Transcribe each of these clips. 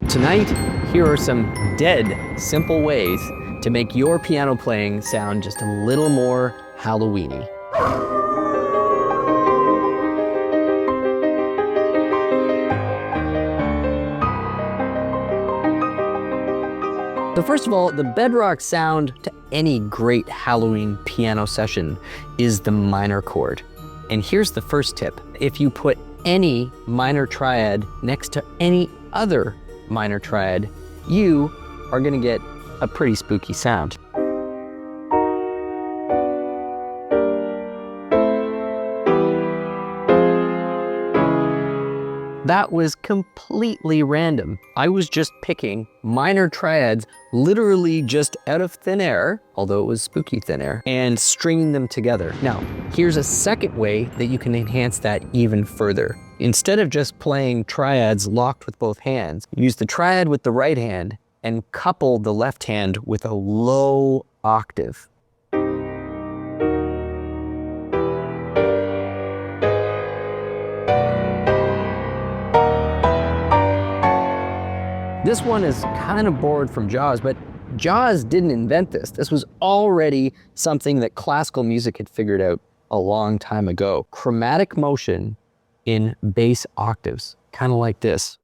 Tonight, here are some dead simple ways to make your piano playing sound just a little more Halloween-y. So first of all, the bedrock sound to any great Halloween piano session is the minor chord. And here's the first tip. If you put any minor triad next to any other minor triad, you are going to get a pretty spooky sound. That was completely random. I was just picking minor triads literally just out of thin air, although it was spooky thin air, and stringing them together. Now, here's a second way that you can enhance that even further. Instead of just playing triads locked with both hands, use the triad with the right hand and couple the left hand with a low octave. This one is kind of borrowed from Jaws, but Jaws didn't invent this. This was already something that classical music had figured out a long time ago. Chromatic motion in bass octaves, kind of like this.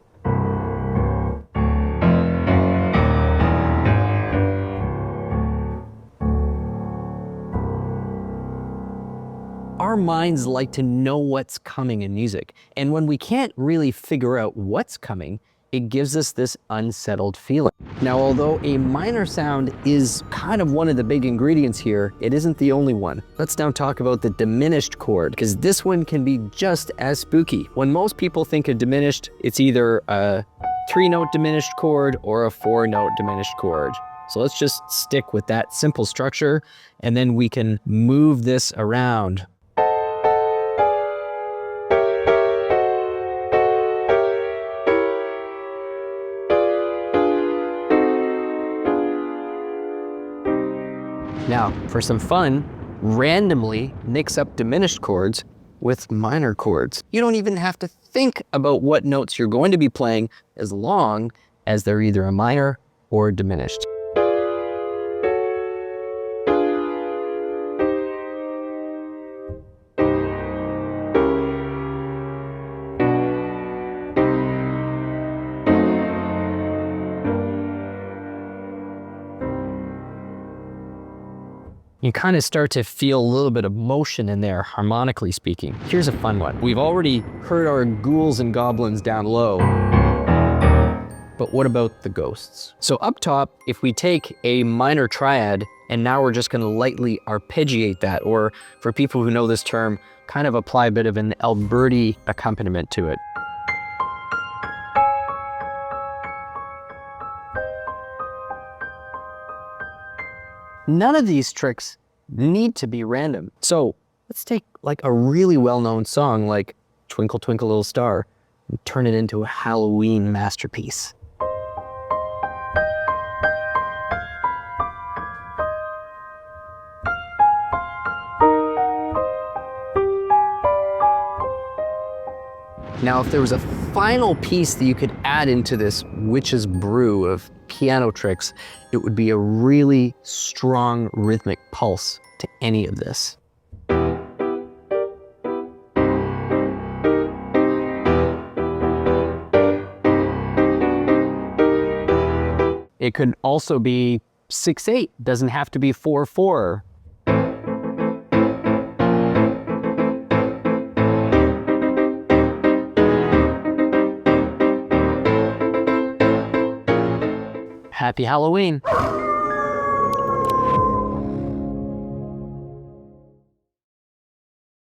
Our minds like to know what's coming in music, and when we can't really figure out what's coming, it gives us this unsettled feeling. Now, although a minor sound is kind of one of the big ingredients here, it isn't the only one. Let's now talk about the diminished chord, because this one can be just as spooky. When most people think of diminished, it's either a 3-note diminished chord or a 4-note diminished chord. So let's just stick with that simple structure, and then we can move this around. Now, for some fun, randomly mix up diminished chords with minor chords. You don't even have to think about what notes you're going to be playing as long as they're either a minor or diminished. You kind of start to feel a little bit of motion in there, harmonically speaking. Here's a fun one. We've already heard our ghouls and goblins down low, but what about the ghosts? So up top, if we take a minor triad, and now we're just gonna lightly arpeggiate that, or for people who know this term, kind of apply a bit of an Alberti accompaniment to it. None of these tricks need to be random. So let's take like a really well-known song like Twinkle Twinkle Little Star and turn it into a Halloween masterpiece. Now, if there was a final piece that you could add into this witch's brew of piano tricks, it would be a really strong rhythmic pulse to any of this. It could also be 6/8, doesn't have to be 4/4. Happy Halloween.